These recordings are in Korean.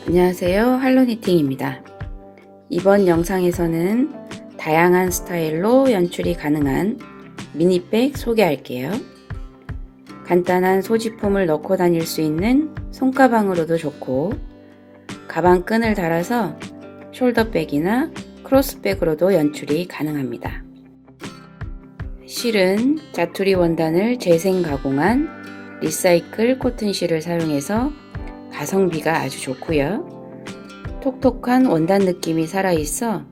안녕하세요, 할로니팅입니다. 이번 영상에서는 다양한 스타일로 연출이 가능한 미니백 소개할게요. 간단한 소지품을 넣고 다닐 수 있는 손가방으로도 좋고, 가방끈을 달아서 숄더백이나 크로스백으로도 연출이 가능합니다. 실은 자투리 원단을 재생 가공한 리사이클 코튼실을 사용해서 가성비가 아주 좋고요. 톡톡한 원단 느낌이 살아있어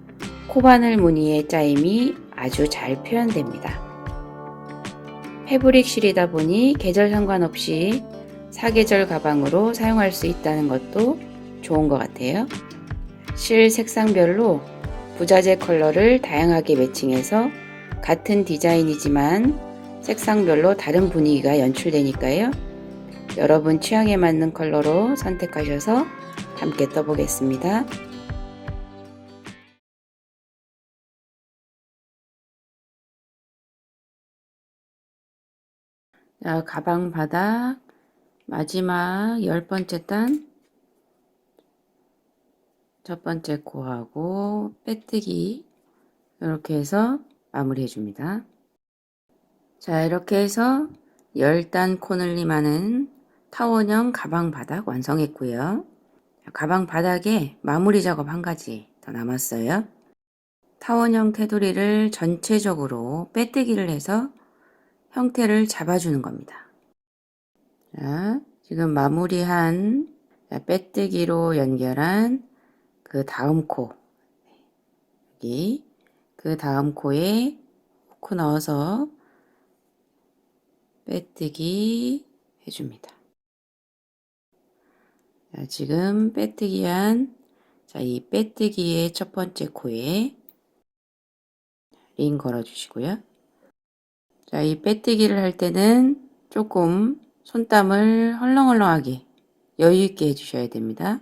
코바늘 무늬의 짜임이 아주 잘 표현됩니다. 패브릭 실이다 보니 계절 상관없이 사계절 가방으로 사용할 수 있다는 것도 좋은 것 같아요. 실 색상별로 부자재 컬러를 다양하게 매칭해서 같은 디자인이지만 색상별로 다른 분위기가 연출되니까요. 여러분 취향에 맞는 컬러로 선택하셔서 함께 떠보겠습니다. 자, 가방 바닥 마지막 10번째 단 첫 번째 코하고 빼뜨기 이렇게 해서 마무리해 줍니다. 자, 이렇게 해서 10단 코늘림하는 타원형 가방 바닥 완성했고요. 가방 바닥에 마무리 작업 한 가지 더 남았어요. 타원형 테두리를 전체적으로 빼뜨기를 해서 형태를 잡아주는 겁니다. 자, 지금 마무리한 빼뜨기로 연결한 그 다음 코, 여기 그 다음 코에 후크 넣어서 빼뜨기 해줍니다. 자, 지금 빼뜨기한 이 빼뜨기의 첫 번째 코에 링 걸어주시고요. 자, 이 빼뜨기를 할 때는 조금 손땀을 헐렁헐렁하게 여유있게 해주셔야 됩니다.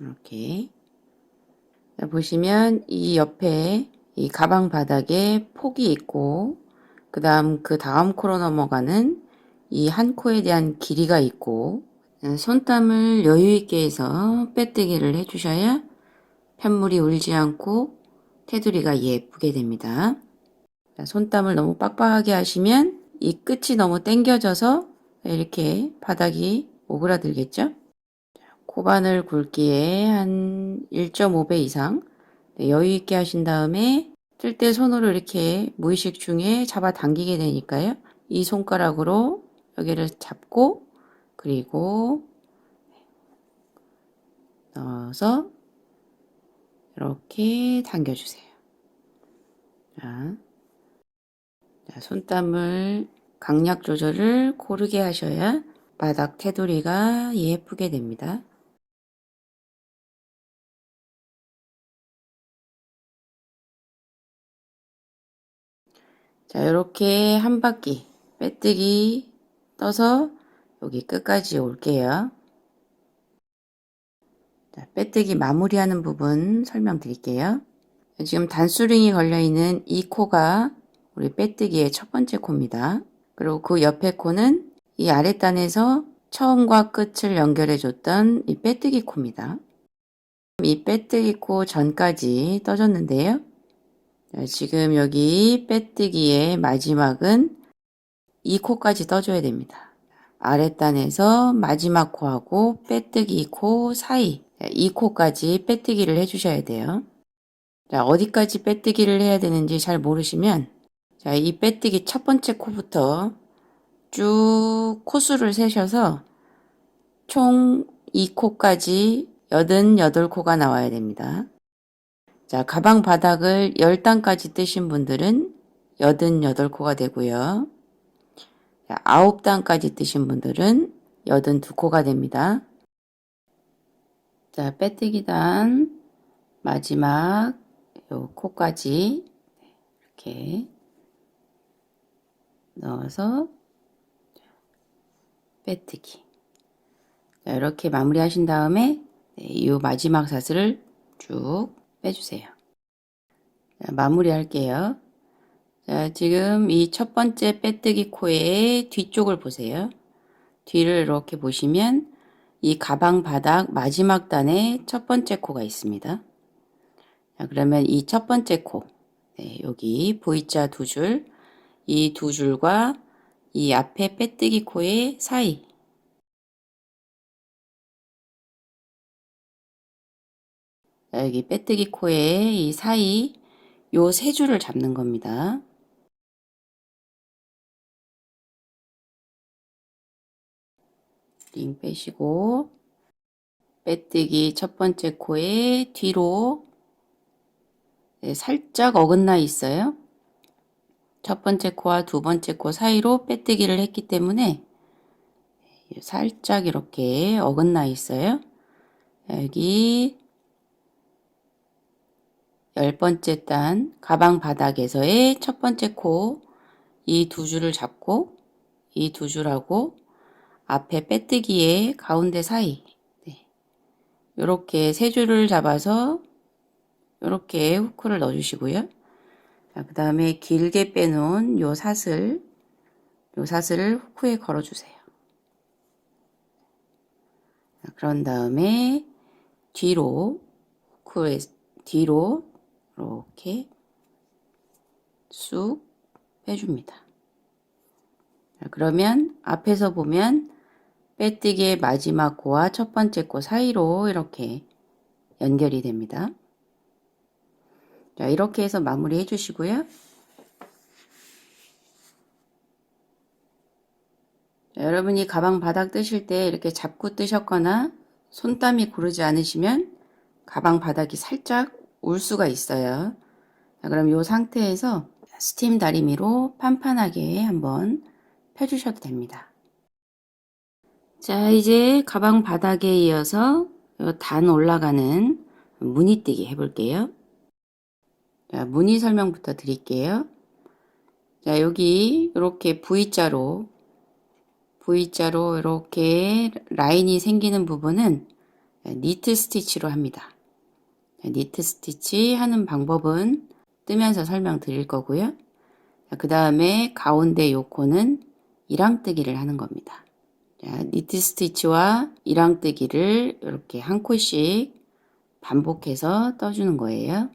이렇게. 자, 보시면 이 옆에 이 가방 바닥에 폭이 있고, 그 다음 코로 넘어가는 이 한 코에 대한 길이가 있고, 손땀을 여유있게 해서 빼뜨기를 해주셔야 편물이 울지 않고 테두리가 예쁘게 됩니다. 손땀을 너무 빡빡하게 하시면 이 끝이 너무 당겨져서 이렇게 바닥이 오그라들겠죠? 코바늘 굵기에 한 1.5배 이상 여유있게 하신 다음에 뜰 때 손으로 이렇게 무의식 중에 잡아 당기게 되니까요. 이 손가락으로 여기를 잡고 그리고 넣어서 이렇게 당겨주세요. 자, 손땀을 강약 조절을 고르게 하셔야 바닥 테두리가 예쁘게 됩니다. 자, 이렇게 한 바퀴 빼뜨기 떠서 여기 끝까지 올게요. 자, 빼뜨기 마무리하는 부분 설명드릴게요. 지금 단수링이 걸려있는 이 코가 우리 빼뜨기의 첫 번째 코입니다. 그리고 그 옆에 코는 이 아랫단에서 처음과 끝을 연결해줬던 이 빼뜨기 코입니다. 이 빼뜨기 코 전까지 떠줬는데요. 지금 여기 빼뜨기의 마지막은 이 코까지 떠줘야 됩니다. 아랫단에서 마지막 코하고 빼뜨기 코 사이 이 코까지 빼뜨기를 해주셔야 돼요. 자, 어디까지 빼뜨기를 해야 되는지 잘 모르시면 자, 이 빼뜨기 첫 번째 코부터 쭉 코수를 세셔서 총 이 코까지 88코가 나와야 됩니다. 자, 가방 바닥을 10단까지 뜨신 분들은 88코가 되고요. 자, 9단까지 뜨신 분들은 82코가 됩니다. 자, 빼뜨기단 마지막 요 코까지 이렇게 넣어서 빼뜨기. 자, 이렇게 마무리 하신 다음에 이 마지막 사슬을 쭉 빼주세요. 자, 마무리 할게요. 자, 지금 이 첫 번째 빼뜨기 코의 뒤쪽을 보세요. 뒤를 이렇게 보시면 이 가방 바닥 마지막 단에 첫 번째 코가 있습니다. 자, 그러면 이 첫 번째 코, 네, 여기 V자 두 줄, 이 두 줄과 이 앞에 빼뜨기 코의 사이, 자, 여기 빼뜨기 코의 이 사이, 요 세 줄을 잡는 겁니다. 링 빼시고 빼뜨기 첫 번째 코의 뒤로, 네, 살짝 어긋나 있어요. 첫 번째 코와 두 번째 코 사이로 빼뜨기를 했기 때문에 살짝 이렇게 어긋나 있어요. 여기 10번째 단 가방 바닥에서의 첫 번째 코, 이 두 줄을 잡고 이 두 줄하고 앞에 빼뜨기의 가운데 사이, 네, 이렇게 세 줄을 잡아서 이렇게 후크를 넣어주시고요. 자, 그 다음에 길게 빼놓은 요 사슬을 후크에 걸어주세요. 자, 그런 다음에 뒤로, 후크의 뒤로 이렇게 쑥 빼줍니다. 자, 그러면 앞에서 보면 빼뜨기의 마지막 코와 첫 번째 코 사이로 이렇게 연결이 됩니다. 자, 이렇게 해서 마무리 해주시고요. 자, 여러분이 가방 바닥 뜨실 때 이렇게 잡고 뜨셨거나 손땀이 고르지 않으시면 가방 바닥이 살짝 울 수가 있어요. 자, 그럼 이 상태에서 스팀 다리미로 판판하게 한번 펴주셔도 됩니다. 자, 이제 가방 바닥에 이어서 단 올라가는 무늬뜨기 해볼게요. 자, 무늬 설명부터 드릴게요. 자, 여기 이렇게 V자로 이렇게 라인이 생기는 부분은 니트 스티치로 합니다. 니트 스티치 하는 방법은 뜨면서 설명드릴 거고요. 그 다음에 가운데 요 코는 이랑뜨기를 하는 겁니다. 자, 니트 스티치와 이랑뜨기를 이렇게 한 코씩 반복해서 떠주는 거예요.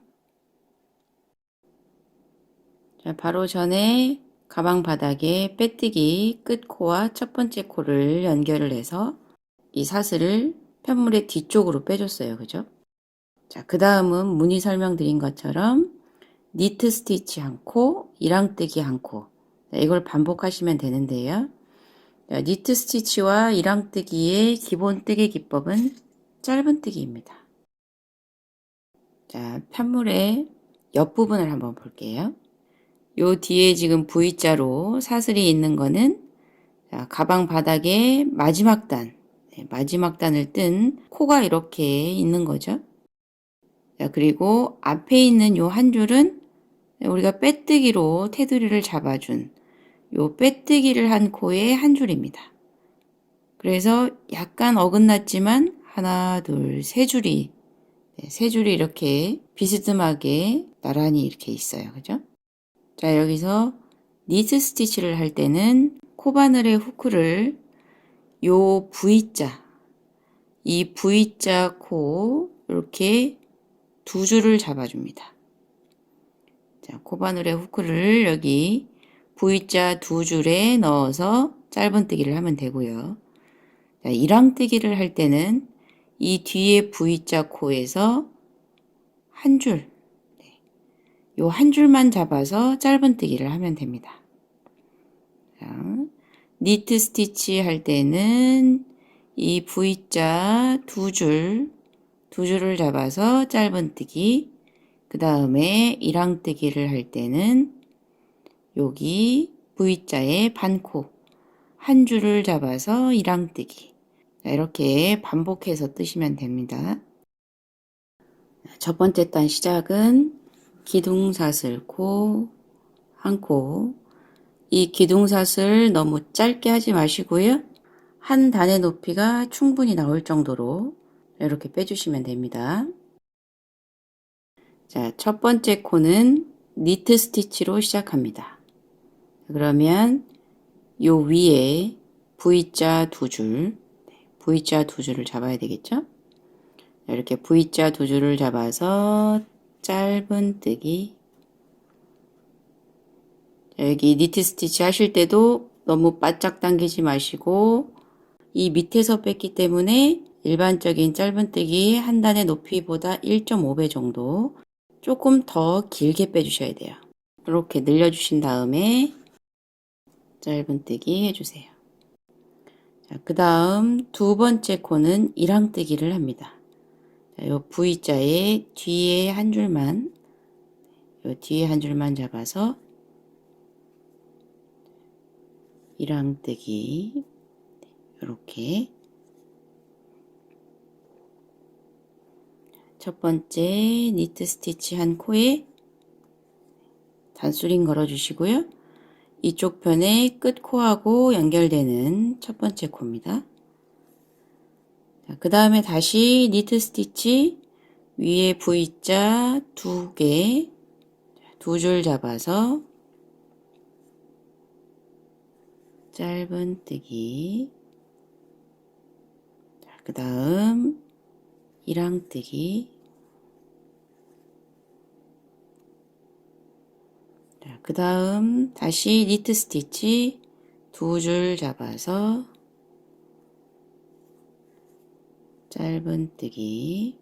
자, 바로 전에 가방 바닥에 빼뜨기 끝 코와 첫 번째 코를 연결을 해서 이 사슬을 편물의 뒤쪽으로 빼줬어요. 그죠? 자, 그 다음은 무늬 설명드린 것처럼 니트 스티치 한 코, 이랑뜨기 한 코. 자, 이걸 반복하시면 되는데요. 자, 니트 스티치와 이랑뜨기의 기본 뜨기 기법은 짧은 뜨기입니다. 자, 편물의 옆부분을 한번 볼게요. 요 뒤에 지금 V자로 사슬이 있는 거는 자, 가방 바닥에 마지막 단, 네, 마지막 단을 뜬 코가 이렇게 있는 거죠. 자, 그리고 앞에 있는 요 한 줄은 우리가 빼뜨기로 테두리를 잡아준 요 빼뜨기를 한 코의 한 줄입니다. 그래서 약간 어긋났지만 하나, 둘, 세 줄이, 네, 세 줄이 이렇게 비스듬하게 나란히 이렇게 있어요. 그죠? 자, 여기서 니트 스티치를 할 때는 코바늘의 후크를 요 V자, 이 V자 코 이렇게 두 줄을 잡아줍니다. 자, 코바늘의 후크를 여기 V자 두 줄에 넣어서 짧은뜨기를 하면 되고요. 자, 이랑뜨기를 할 때는 이 뒤에 V자 코에서 한 줄, 요 한 줄만 잡아서 짧은뜨기를 하면 됩니다. 자, 니트 스티치 할 때는 이 V자 두 줄을 잡아서 짧은뜨기, 그 다음에 이랑뜨기를 할 때는 여기 V자의 반코 한 줄을 잡아서 이랑뜨기. 이렇게 반복해서 뜨시면 됩니다. 첫 번째 단 시작은 기둥사슬 코, 한 코. 이 기둥사슬 너무 짧게 하지 마시고요. 한 단의 높이가 충분히 나올 정도로 이렇게 빼주시면 됩니다. 자, 첫 번째 코는 니트 스티치로 시작합니다. 그러면 요 위에 V자 두 줄, V자 두 줄을 잡아야 되겠죠? 이렇게 V자 두 줄을 잡아서 짧은뜨기. 여기 니트 스티치 하실 때도 너무 바짝 당기지 마시고 이 밑에서 뺐기 때문에 일반적인 짧은뜨기 한 단의 높이보다 1.5배 정도 조금 더 길게 빼주셔야 돼요. 이렇게 늘려주신 다음에 짧은뜨기 해주세요. 그 다음 두 번째 코는 이랑뜨기를 합니다. 요 V자의 뒤에 한 줄만, 요 뒤에 한 줄만 잡아서 이랑뜨기, 이렇게 첫 번째 니트 스티치 한 코에 단수링 걸어주시고요. 이쪽 편에 끝 코하고 연결되는 첫 번째 코입니다. 그 다음에 다시 니트 스티치 위에 V자 두 개, 두 줄 잡아서 짧은뜨기, 그 다음 이랑뜨기, 그 다음 다시 니트 스티치 두 줄 잡아서 짧은뜨기,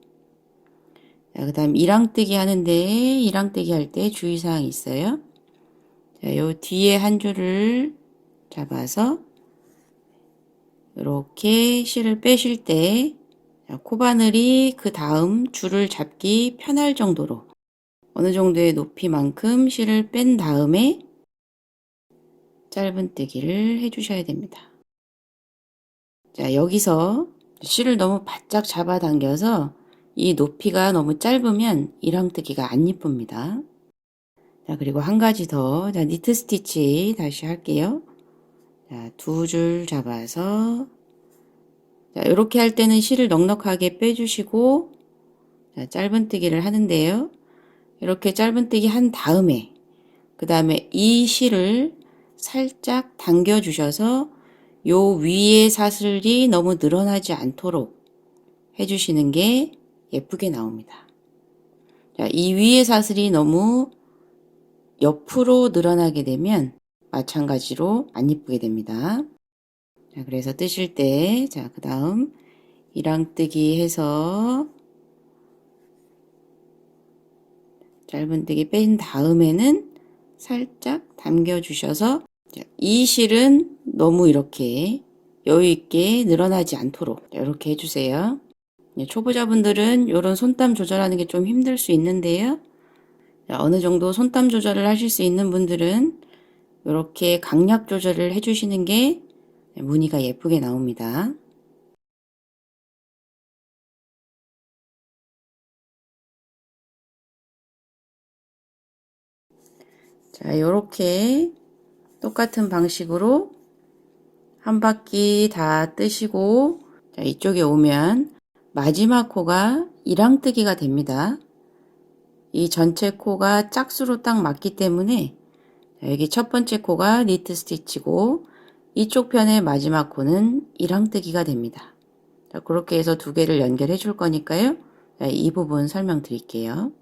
그 다음 이랑뜨기 하는데 이랑뜨기 할 때 주의사항이 있어요. 요 뒤에 한 줄을 잡아서 이렇게 실을 빼실 때 코바늘이 그 다음 줄을 잡기 편할 정도로 어느 정도의 높이만큼 실을 뺀 다음에 짧은뜨기를 해주셔야 됩니다. 자, 여기서 실을 너무 바짝 잡아당겨서 이 높이가 너무 짧으면 이랑뜨기가 안 이쁩니다. 자, 그리고 한 가지 더. 자, 니트 스티치 다시 할게요. 자, 두 줄 잡아서 자, 이렇게 할 때는 실을 넉넉하게 빼주시고 자, 짧은뜨기를 하는데요. 이렇게 짧은뜨기 한 다음에 그 다음에 이 실을 살짝 당겨 주셔서 요 위에 사슬이 너무 늘어나지 않도록 해주시는 게 예쁘게 나옵니다. 자, 이 위에 사슬이 너무 옆으로 늘어나게 되면 마찬가지로 안 이쁘게 됩니다. 자, 그래서 뜨실 때, 자, 그 다음 이랑뜨기 해서 짧은뜨기 뺀 다음에는 살짝 당겨 주셔서 이 실은 너무 이렇게 여유있게 늘어나지 않도록 이렇게 해주세요. 초보자분들은 이런 손땀 조절하는 게 좀 힘들 수 있는데요. 어느 정도 손땀 조절을 하실 수 있는 분들은 이렇게 강약 조절을 해주시는 게 무늬가 예쁘게 나옵니다. 자, 이렇게 똑같은 방식으로 한 바퀴 다 뜨시고 자, 이쪽에 오면 마지막 코가 이랑뜨기가 됩니다. 이 전체 코가 짝수로 딱 맞기 때문에 여기 첫 번째 코가 니트 스티치고 이쪽 편의 마지막 코는 이랑뜨기가 됩니다. 자, 그렇게 해서 두 개를 연결해 줄 거니까요. 자, 이 부분 설명드릴게요.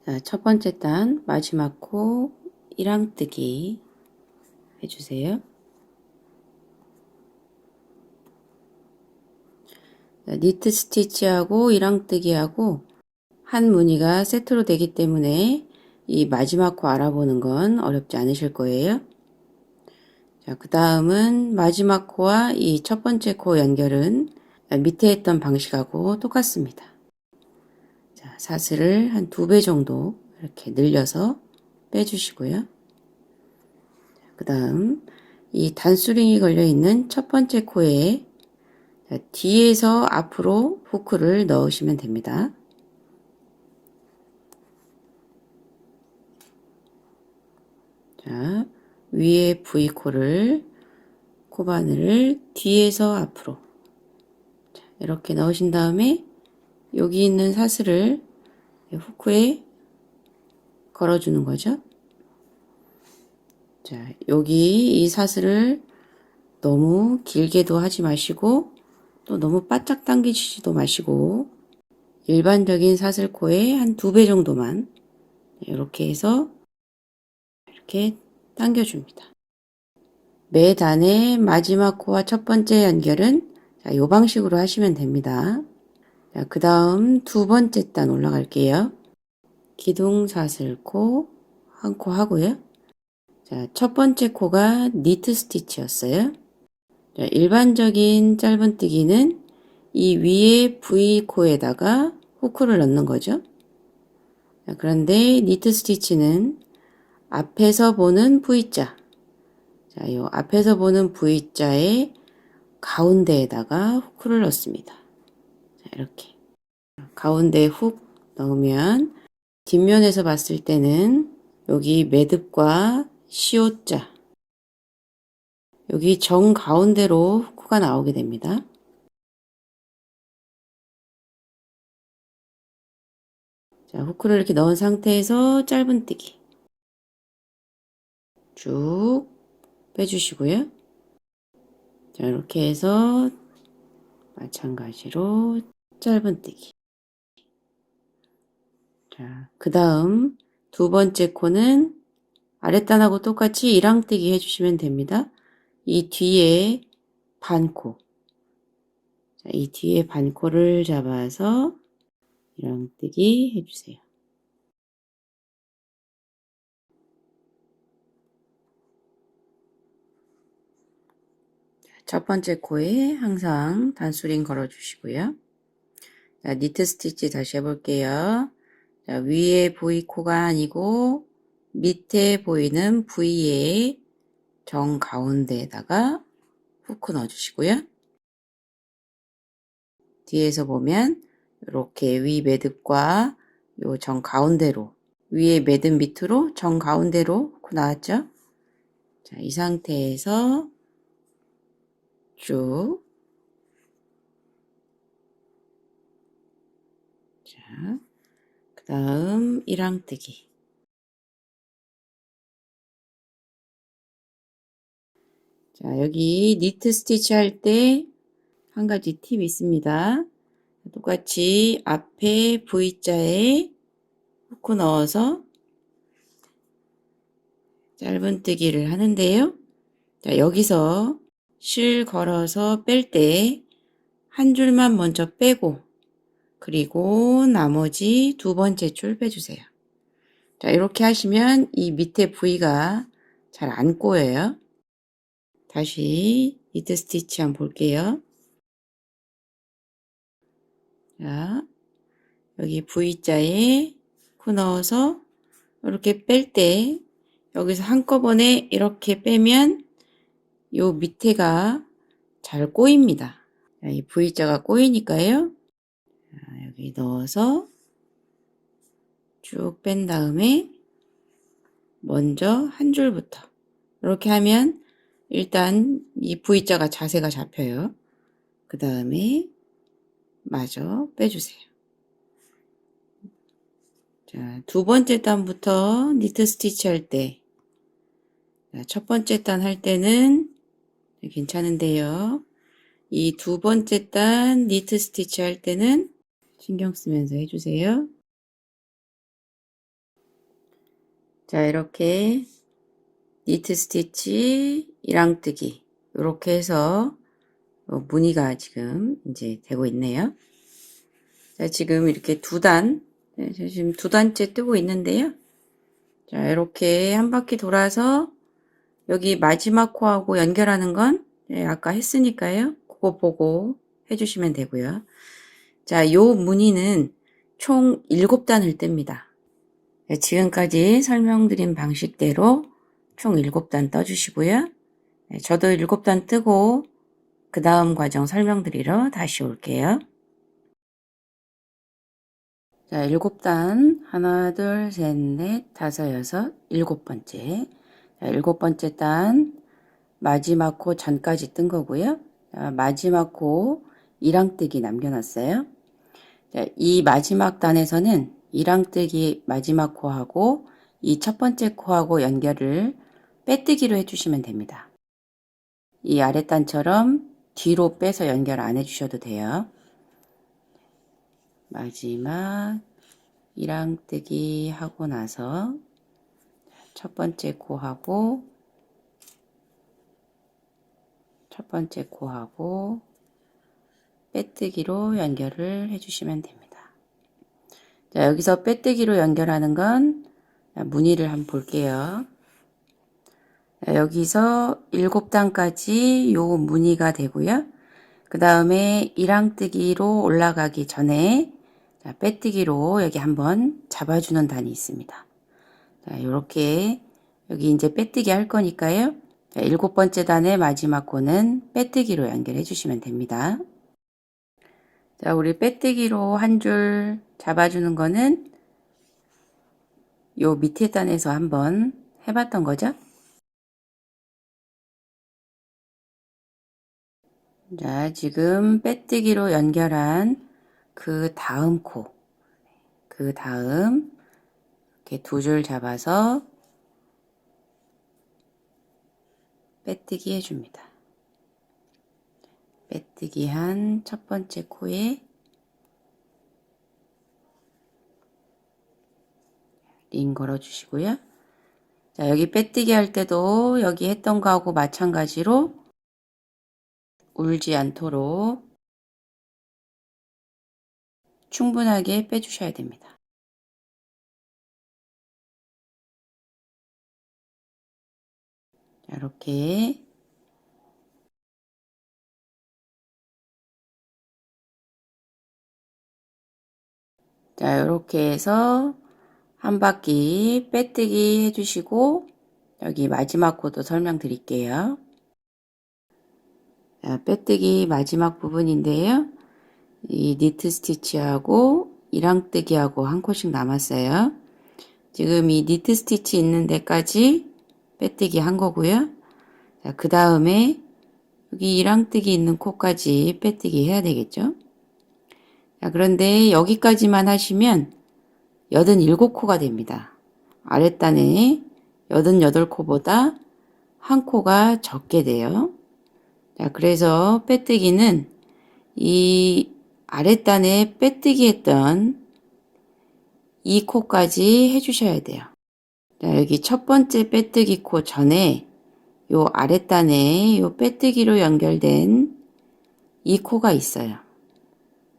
자, 첫 번째 단 마지막 코 이랑뜨기 해주세요. 자, 니트 스티치하고 이랑뜨기하고 한 무늬가 세트로 되기 때문에 이 마지막 코 알아보는 건 어렵지 않으실 거예요. 자, 그 다음은 마지막 코와 이 첫 번째 코 연결은 밑에 했던 방식하고 똑같습니다. 자, 사슬을 한 2배 정도 이렇게 늘려서 빼주시고요. 그 다음 이 단수링이 걸려있는 첫 번째 코에 뒤에서 앞으로 후크를 넣으시면 됩니다. 자, 위에 V코를 코바늘을 뒤에서 앞으로 자, 이렇게 넣으신 다음에 여기 있는 사슬을 후크에 걸어주는 거죠. 자, 여기 이 사슬을 너무 길게도 하지 마시고 또 너무 바짝 당기시지도 마시고 일반적인 사슬코의 한 2배 정도만 이렇게 해서 이렇게 당겨줍니다. 매 단의 마지막 코와 첫 번째 연결은 이 방식으로 하시면 됩니다. 그 다음 2번째 단 올라갈게요. 기둥사슬코 한 코 하고요. 자, 첫 번째 코가 니트 스티치였어요. 자, 일반적인 짧은뜨기는 이 위에 V코에다가 후크를 넣는 거죠. 자, 그런데 니트 스티치는 앞에서 보는 V자, 자, 요 앞에서 보는 V자의 가운데에다가 후크를 넣습니다. 자, 이렇게 가운데에 훅 넣으면 뒷면에서 봤을 때는 여기 매듭과 시옷자, 여기 정 가운데로 후크가 나오게 됩니다. 자, 후크를 이렇게 넣은 상태에서 짧은뜨기 쭉 빼주시고요. 자, 이렇게 해서 마찬가지로 짧은뜨기. 자, 그 다음 2번째 코는 아랫단하고 똑같이 이랑뜨기 해주시면 됩니다. 이 뒤에 반코, 자, 이 뒤에 반코를 잡아서 이랑뜨기 해주세요. 첫 번째 코에 항상 단수링 걸어주시고요. 자, 니트 스티치 다시 해볼게요. 자, 위에 V코가 아니고 밑에 보이는 V의 정 가운데에다가 후크 넣어주시고요. 뒤에서 보면 이렇게 위 매듭과 요 정 가운데로 위에 매듭 밑으로 정 가운데로 후크 나왔죠? 자, 이 상태에서 쭉 자, 그 다음 이랑뜨기. 자, 여기 니트 스티치 할 때 한 가지 팁이 있습니다. 똑같이 앞에 V자에 후크 넣어서 짧은뜨기를 하는데요. 자, 여기서 실 걸어서 뺄 때 한 줄만 먼저 빼고 그리고 나머지 2번째 줄 빼주세요. 자, 이렇게 하시면 이 밑에 V가 잘 안 꼬여요. 다시 니트 스티치 한번 볼게요. 자, 여기 V자에 후 넣어서 이렇게 뺄 때 여기서 한꺼번에 이렇게 빼면 요 밑에가 잘 꼬입니다. 자, 이 V자가 꼬이니까요. 자, 여기 넣어서 쭉 뺀 다음에 먼저 한 줄부터 이렇게 하면 일단 이 V자가 자세가 잡혀요. 그 다음에 마저 빼주세요. 자, 2번째 단부터 니트 스티치 할 때, 첫 번째 단 할 때는 괜찮은데요. 이 2번째 단 니트 스티치 할 때는 신경 쓰면서 해주세요. 자, 이렇게 니트 스티치, 이랑뜨기 이렇게 해서 무늬가 지금 이제 되고 있네요. 자, 지금 이렇게 지금 2단째 뜨고 있는데요. 자, 이렇게 한 바퀴 돌아서 여기 마지막 코하고 연결하는 건 아까 했으니까요. 그거 보고 해주시면 되고요. 자, 요 무늬는 총 7단을 뜹니다. 지금까지 설명드린 방식대로 총 7단 떠주시고요. 저도 7단 뜨고 그 다음 과정 설명드리러 다시 올게요. 자, 7단 하나, 둘, 셋, 넷, 다섯, 여섯, 7번째. 자, 7번째 단 마지막 코 전까지 뜬 거고요. 자, 마지막 코 이랑뜨기 남겨놨어요. 자, 이 마지막 단에서는 이랑뜨기 마지막 코하고 이 첫 번째 코하고 연결을 빼뜨기로 해주시면 됩니다. 이 아랫단처럼 뒤로 빼서 연결 안 해주셔도 돼요. 마지막 이랑뜨기 하고 나서 첫 번째 코하고 빼뜨기로 연결을 해주시면 됩니다. 자, 여기서 빼뜨기로 연결하는 건 무늬를 한번 볼게요. 자, 여기서 7단까지 요 무늬가 되고요. 그 다음에 이랑뜨기로 올라가기 전에 자, 빼뜨기로 여기 한번 잡아주는 단이 있습니다. 자, 요렇게 여기 이제 빼뜨기 할 거니까요. 자, 7번째 단의 마지막 코는 빼뜨기로 연결해 주시면 됩니다. 자, 우리 빼뜨기로 한 줄 잡아주는 거는 요 밑에 단에서 한번 해봤던 거죠. 자, 지금 빼뜨기로 연결한 그 다음 코, 그 다음 이렇게 두 줄 잡아서 빼뜨기 해줍니다. 빼뜨기 한 첫 번째 코에 링 걸어주시고요. 자, 여기 빼뜨기 할 때도 여기 했던 거하고 마찬가지로 울지 않도록 충분하게 빼주셔야 됩니다. 자, 이렇게 자, 이렇게 해서 한 바퀴 빼뜨기 해주시고 여기 마지막 코도 설명드릴게요. 자, 빼뜨기 마지막 부분인데요. 이 니트 스티치하고 이랑뜨기하고 한 코씩 남았어요. 지금 이 니트 스티치 있는 데까지 빼뜨기 한 거고요. 자, 그 다음에 여기 이랑뜨기 있는 코까지 빼뜨기 해야 되겠죠. 자, 그런데 여기까지만 하시면 87코가 됩니다. 아랫단에 88코보다 한 코가 적게 돼요. 자, 그래서 빼뜨기는 이 아랫단에 빼뜨기 했던 이 코까지 해주셔야 돼요. 자, 여기 첫 번째 빼뜨기 코 전에 요 아랫단에 요 빼뜨기로 연결된 이 코가 있어요.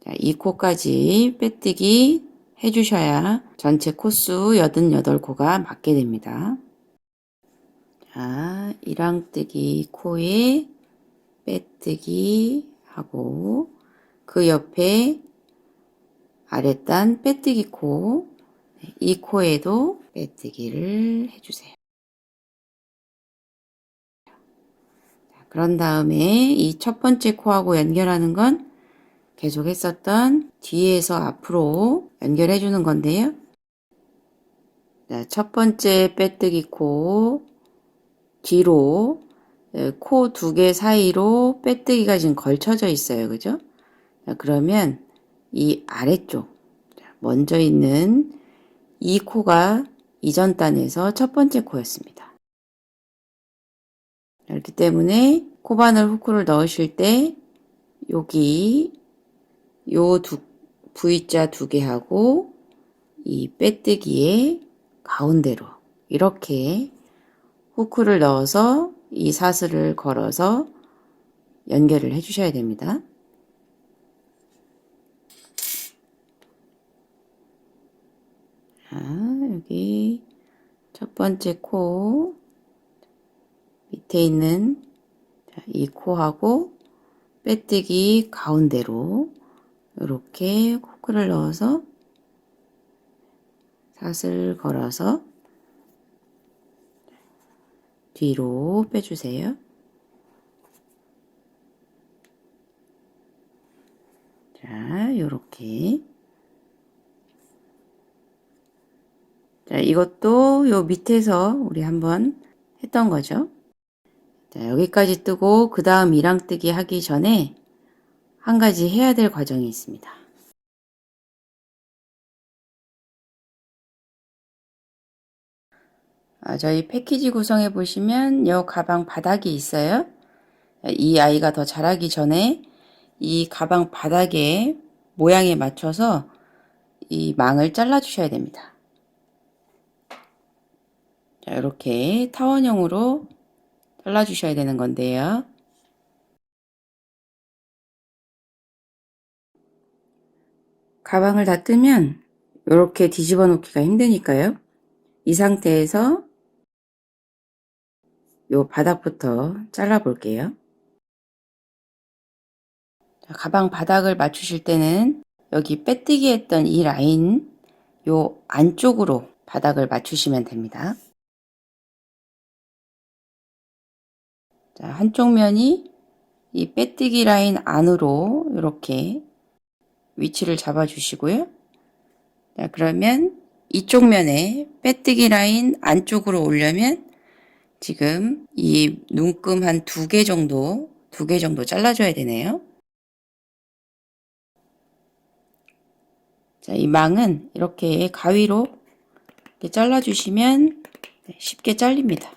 자, 이 코까지 빼뜨기 해주셔야 전체 코수 88코가 맞게 됩니다. 자, 이랑뜨기 코에 빼뜨기 하고 그 옆에 아랫단 빼뜨기 코, 이 코에도 빼뜨기를 해주세요. 그런 다음에 이 첫 번째 코하고 연결하는 건 계속 했었던 뒤에서 앞으로 연결해 주는 건데요. 자, 첫 번째 빼뜨기 코 뒤로 코 두 개 사이로 빼뜨기가 지금 걸쳐져 있어요. 그죠? 자, 그러면 이 아래쪽 먼저 있는 이 코가 이전 단에서 첫 번째 코였습니다. 그렇기 때문에 코바늘 후크를 넣으실 때 여기 요 V자 두 개 하고 이 빼뜨기의 가운데로 이렇게 후크를 넣어서 이 사슬을 걸어서 연결을 해 주셔야 됩니다. 자, 여기 첫 번째 코 밑에 있는 이 코하고 빼뜨기 가운데로 이렇게 후크를 넣어서 사슬 걸어서 뒤로 빼주세요. 자, 요렇게. 자, 이것도 요 밑에서 우리 한번 했던 거죠. 자, 여기까지 뜨고 그 다음 이랑뜨기 하기 전에 한 가지 해야 될 과정이 있습니다. 저희 패키지 구성해 보시면 이 가방 바닥이 있어요. 이 아이가 더 자라기 전에 이 가방 바닥에 모양에 맞춰서 이 망을 잘라 주셔야 됩니다. 자, 이렇게 타원형으로 잘라 주셔야 되는 건데요. 가방을 다 뜨면 이렇게 뒤집어 놓기가 힘드니까요. 이 상태에서 요 바닥부터 잘라 볼게요. 가방 바닥을 맞추실 때는 여기 빼뜨기 했던 이 라인 요 안쪽으로 바닥을 맞추시면 됩니다. 자, 한쪽 면이 이 빼뜨기 라인 안으로 이렇게 위치를 잡아 주시고요. 자, 그러면 이쪽 면에 빼뜨기 라인 안쪽으로 오려면 지금 이 눈금 한 두 개 정도 잘라줘야 되네요. 자, 이 망은 이렇게 가위로 이렇게 잘라주시면 쉽게 잘립니다.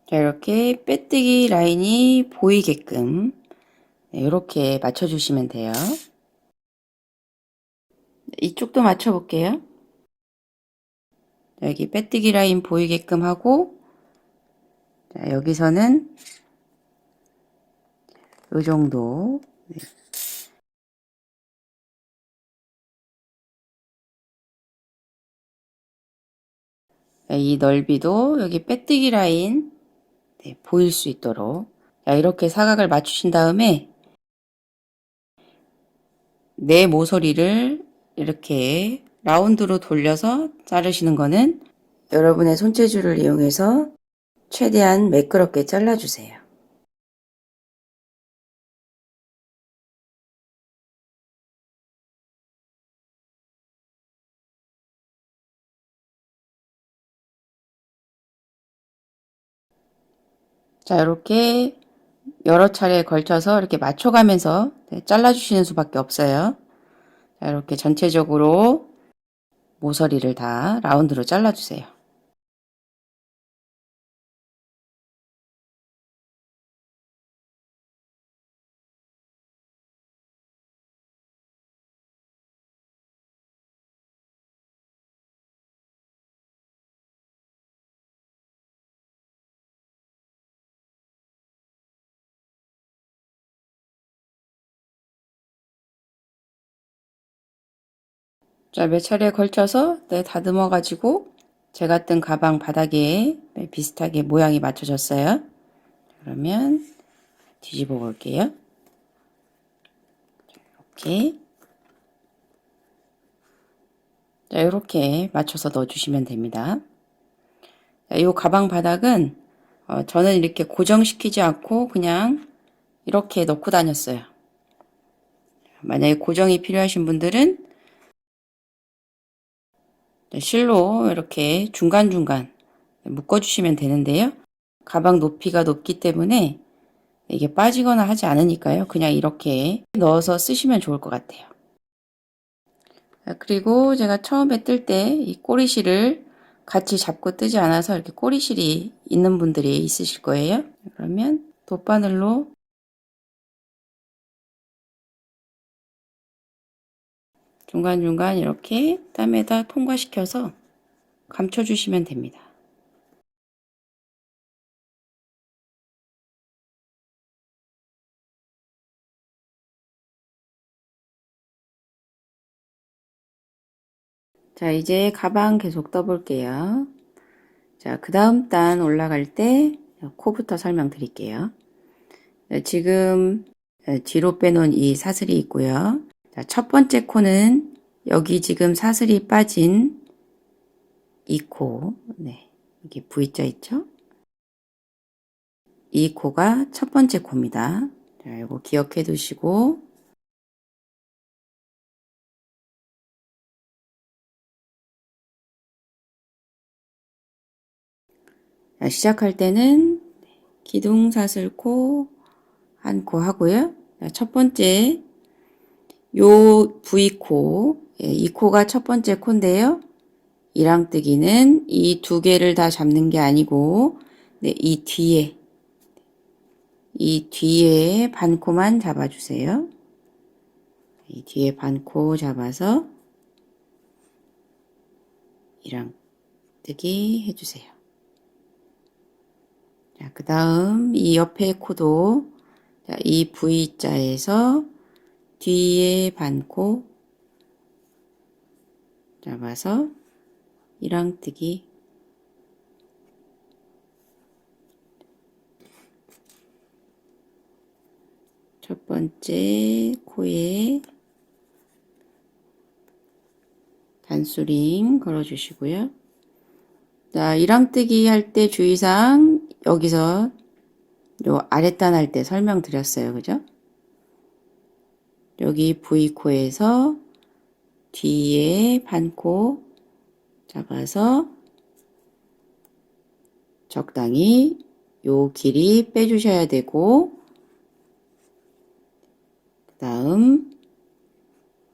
자, 이렇게 빼뜨기 라인이 보이게끔 이렇게 맞춰주시면 돼요. 이쪽도 맞춰볼게요. 여기 빼뜨기 라인 보이게끔 하고, 자, 여기서는 이 정도. 이 넓이도 여기 빼뜨기 라인 보일 수 있도록. 자, 이렇게 사각을 맞추신 다음에 내 모서리를 이렇게 라운드로 돌려서 자르시는 거는 여러분의 손재주를 이용해서 최대한 매끄럽게 잘라주세요. 자, 이렇게 여러 차례에 걸쳐서 이렇게 맞춰가면서 잘라주시는 수밖에 없어요. 자, 이렇게 전체적으로 모서리를 다 라운드로 잘라주세요. 자, 몇 차례에 걸쳐서 다듬어 가지고 제가 뜬 가방 바닥에 비슷하게 모양이 맞춰졌어요. 그러면 뒤집어 볼게요. 이렇게. 자, 이렇게 맞춰서 넣어주시면 됩니다. 자, 이 가방 바닥은 저는 이렇게 고정시키지 않고 그냥 이렇게 넣고 다녔어요. 만약에 고정이 필요하신 분들은 실로 이렇게 중간중간 묶어주시면 되는데요. 가방 높이가 높기 때문에 이게 빠지거나 하지 않으니까요. 그냥 이렇게 넣어서 쓰시면 좋을 것 같아요. 그리고 제가 처음에 뜰 때 이 꼬리실을 같이 잡고 뜨지 않아서 이렇게 꼬리실이 있는 분들이 있으실 거예요. 그러면 돗바늘로 중간중간 이렇게 땀에다 통과시켜서 감춰주시면 됩니다. 자, 이제 가방 계속 떠볼게요. 자, 그 다음 단 올라갈 때 코부터 설명드릴게요. 지금 뒤로 빼놓은 이 사슬이 있고요. 자, 첫 번째 코는 여기 지금 사슬이 빠진 이 코, 네, 여기 V자 있죠? 이 코가 첫 번째 코입니다. 자, 이거 기억해 두시고, 자, 시작할 때는 기둥사슬코 한 코 하고요. 첫 번째 요 V코, 이 코가 첫 번째 코인데요. 이랑뜨기는 이 두 개를 다 잡는 게 아니고 네, 이 뒤에 반코만 잡아주세요. 이 뒤에 반코 잡아서 이랑뜨기 해주세요. 자, 그 다음 이 옆에 코도 자, 이 V자에서 뒤에 반코 잡아서 이랑뜨기 첫 번째 코에 단수링 걸어주시고요. 자, 이랑뜨기 할 때 주의사항 여기서 요 아랫단 할 때 설명드렸어요. 그죠? 여기 V코에서 뒤에 반코 잡아서 적당히 요 길이 빼주셔야 되고 그 다음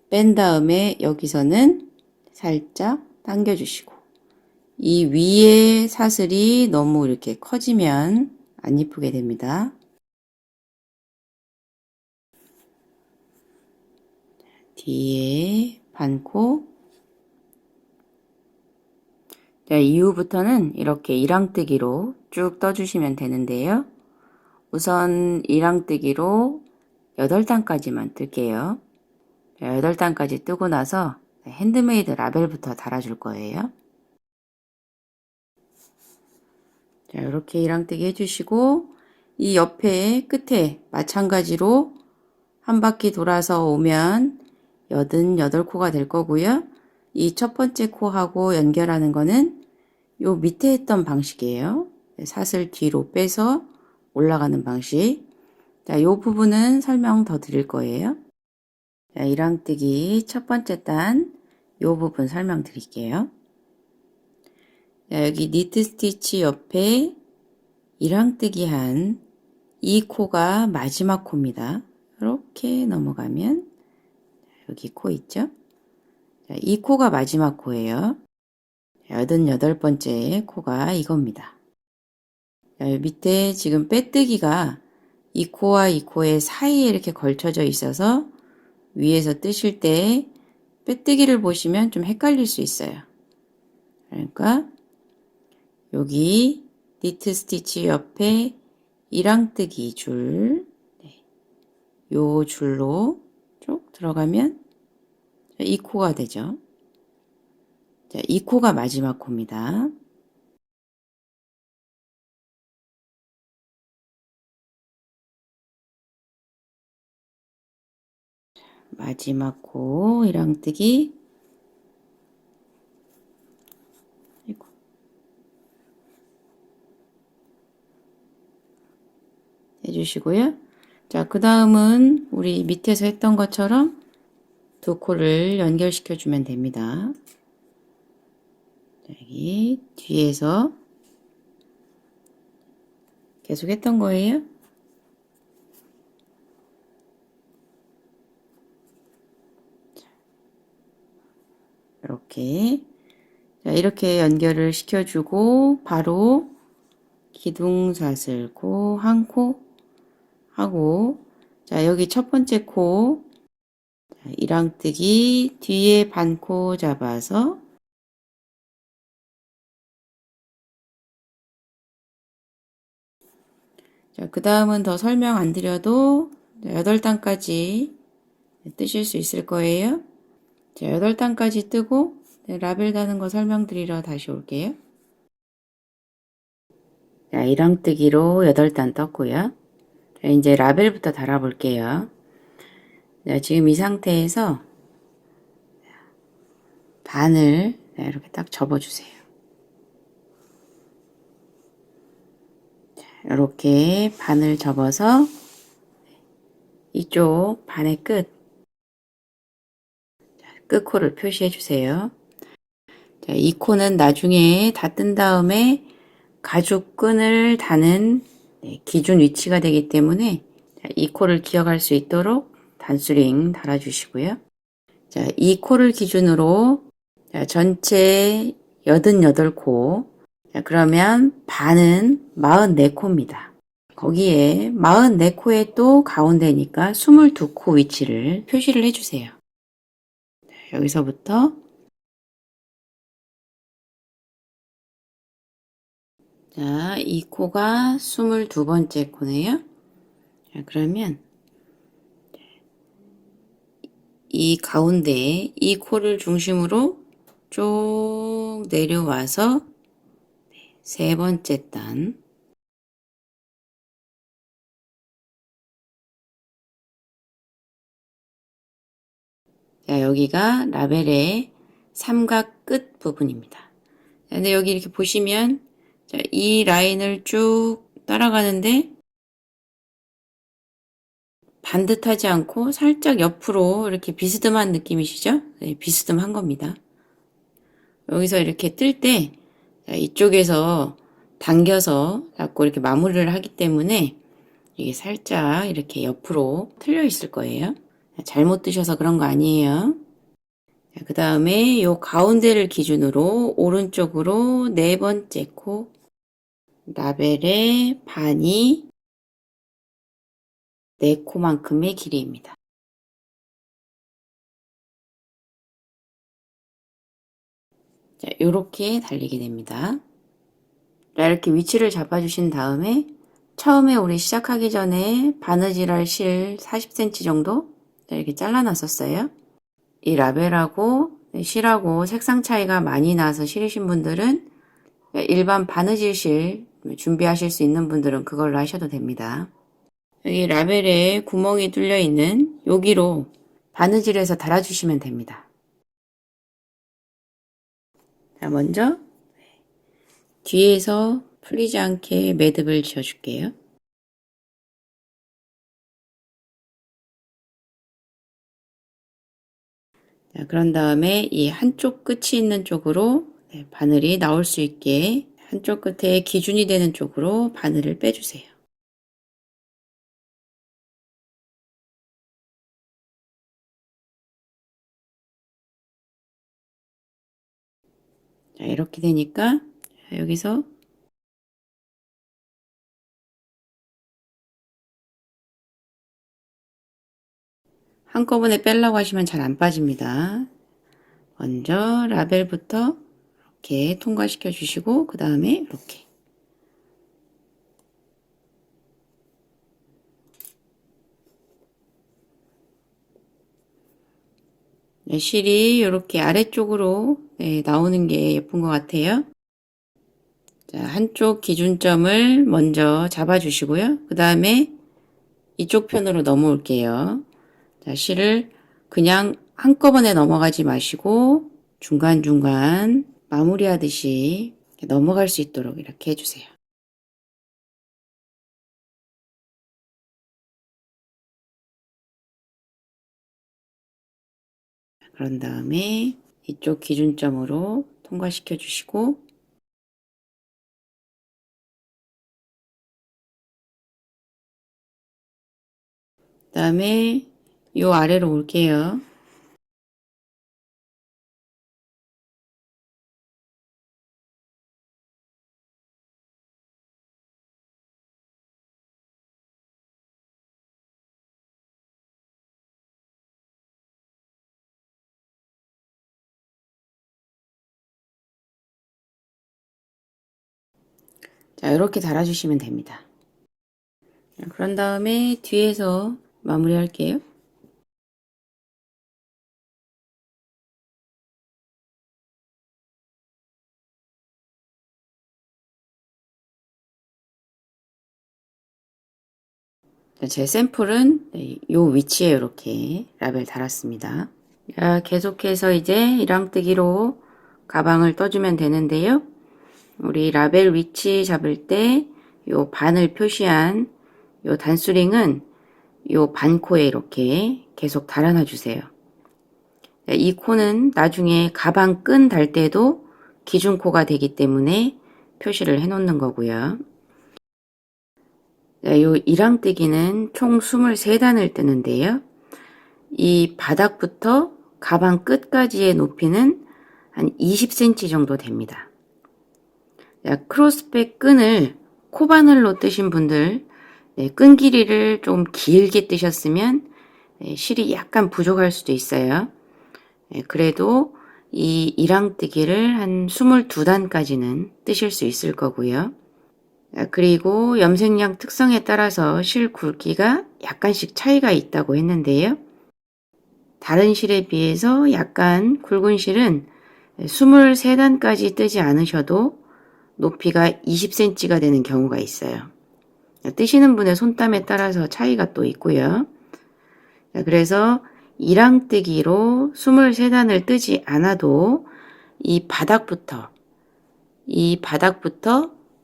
뺀 다음에 여기서는 살짝 당겨주시고 이 위에 사슬이 너무 이렇게 커지면 안 이쁘게 됩니다. 뒤에 반코 자, 이후부터는 이렇게 이랑뜨기로 쭉 떠주시면 되는데요. 우선 이랑뜨기로 8단까지만 뜰게요. 8단까지 뜨고 나서 핸드메이드 라벨부터 달아줄 거예요. 자, 이렇게 이랑뜨기 해주시고 이 옆에 끝에 마찬가지로 한 바퀴 돌아서 오면 88코가 될 거고요. 이 첫 번째 코하고 연결하는 거는 요 밑에 했던 방식이에요. 사슬 뒤로 빼서 올라가는 방식. 자, 요 부분은 설명 더 드릴 거예요. 자, 이랑뜨기 첫 번째 단, 요 부분 설명 드릴게요. 자, 여기 니트 스티치 옆에 이랑뜨기 한 이 코가 마지막 코입니다. 이렇게 넘어가면 여기 코 있죠? 자, 이 코가 마지막 코예요. 88번째 코가 이겁니다. 자, 밑에 지금 빼뜨기가 이 코와 이 코의 사이에 이렇게 걸쳐져 있어서 위에서 뜨실 때 빼뜨기를 보시면 좀 헷갈릴 수 있어요. 그러니까 여기 니트 스티치 옆에 이랑뜨기 줄, 요 줄로 쭉 들어가면 이 코가 되죠. 자, 이 코가 마지막 코입니다. 마지막 코 이랑뜨기 해주시고요. 자, 그 다음은 우리 밑에서 했던 것처럼 두 코를 연결시켜 주면 됩니다. 여기 뒤에서 계속 했던 거예요. 이렇게 자, 이렇게 연결을 시켜주고 바로 기둥사슬코 한 코 하고 자, 여기 첫 번째 코 자, 이랑뜨기 뒤에 반코 잡아서 자, 그 다음은 더 설명 안 드려도 8단까지 뜨실 수 있을 거예요. 자, 8단까지 뜨고 라벨 다는 거 설명드리러 다시 올게요. 자, 이랑뜨기로 8단 떴고요. 자, 이제 라벨부터 달아볼게요. 자, 지금 이 상태에서 반을 이렇게 딱 접어주세요. 자, 이렇게 반을 접어서 이쪽 반의 끝코를 표시해 주세요. 자, 이 코는 나중에 다 뜬 다음에 가죽끈을 다는 기준 위치가 되기 때문에 이 코를 기억할 수 있도록 단수링 달아주시고요. 자, 이 코를 기준으로 전체 88코, 그러면 반은 44코입니다. 거기에 44코에 또 가운데니까 22코 위치를 표시를 해주세요. 여기서부터 자, 이 코가 22번째 코네요. 자, 그러면 이 가운데 이 코를 중심으로 쭉 내려와서 세 번째 단, 자, 여기가 라벨의 삼각 끝 부분입니다. 근데 여기 이렇게 보시면 자, 이 라인을 쭉 따라가는데 반듯하지 않고 살짝 옆으로 이렇게 비스듬한 느낌이시죠? 네, 비스듬한 겁니다. 여기서 이렇게 뜰 때 이쪽에서 당겨서 자꾸 이렇게 마무리를 하기 때문에 이게 살짝 이렇게 옆으로 틀려 있을 거예요. 잘못 뜨셔서 그런 거 아니에요. 그 다음에 요 가운데를 기준으로 오른쪽으로 네 번째 코, 라벨의 반이 4코만큼의 길이입니다. 자, 요렇게 달리게 됩니다. 자, 이렇게 위치를 잡아주신 다음에 처음에 우리 시작하기 전에 바느질할 실 40cm 정도 이렇게 잘라놨었어요. 이 라벨하고 실하고 색상 차이가 많이 나서 실으신 분들은 일반 바느질 실 준비하실 수 있는 분들은 그걸로 하셔도 됩니다. 여기 라벨에 구멍이 뚫려 있는 여기로 바느질해서 달아주시면 됩니다. 자, 먼저 뒤에서 풀리지 않게 매듭을 지어줄게요. 자, 그런 다음에 이 한쪽 끝이 있는 쪽으로 바늘이 나올 수 있게 한쪽 끝에 기준이 되는 쪽으로 바늘을 빼주세요. 자, 이렇게 되니까 여기서 한꺼번에 빼려고 하시면 잘 안 빠집니다. 먼저 라벨부터 이렇게 통과시켜 주시고 그 다음에 이렇게 실이 이렇게 아래쪽으로 나오는 게 예쁜 것 같아요. 자, 한쪽 기준점을 먼저 잡아 주시고요. 그 다음에 이쪽 편으로 넘어올게요. 자, 실을 그냥 한꺼번에 넘어가지 마시고 중간중간 마무리하듯이 넘어갈 수 있도록 이렇게 해주세요. 그런 다음에 이쪽 기준점으로 통과시켜 주시고 그 다음에 요 아래로 올게요. 자, 이렇게 달아주시면 됩니다. 그런 다음에 뒤에서 마무리 할게요. 제 샘플은 요 위치에 이렇게 라벨 달았습니다. 자, 계속해서 이제 이랑뜨기로 가방을 떠주면 되는데요. 우리 라벨 위치 잡을 때 요 반을 표시한 요 단수링은 요 반코에 이렇게 계속 달아놔 주세요. 이 코는 나중에 가방 끈 달 때도 기준코가 되기 때문에 표시를 해 놓는 거고요. 요 이랑뜨기는 총 23단을 뜨는데요. 이 바닥부터 가방 끝까지의 높이는 한 20cm 정도 됩니다. 크로스백 끈을 코바늘로 뜨신 분들, 끈 길이를 좀 길게 뜨셨으면 실이 약간 부족할 수도 있어요. 그래도 이 이랑뜨기를 한 22단까지는 뜨실 수 있을 거고요. 그리고 염색량 특성에 따라서 실 굵기가 약간씩 차이가 있다고 했는데요. 다른 실에 비해서 약간 굵은 실은 23단까지 뜨지 않으셔도 높이가 20cm가 되는 경우가 있어요. 뜨시는 분의 손땀에 따라서 차이가 또 있고요. 그래서 이랑뜨기로 23단을 뜨지 않아도 이 바닥부터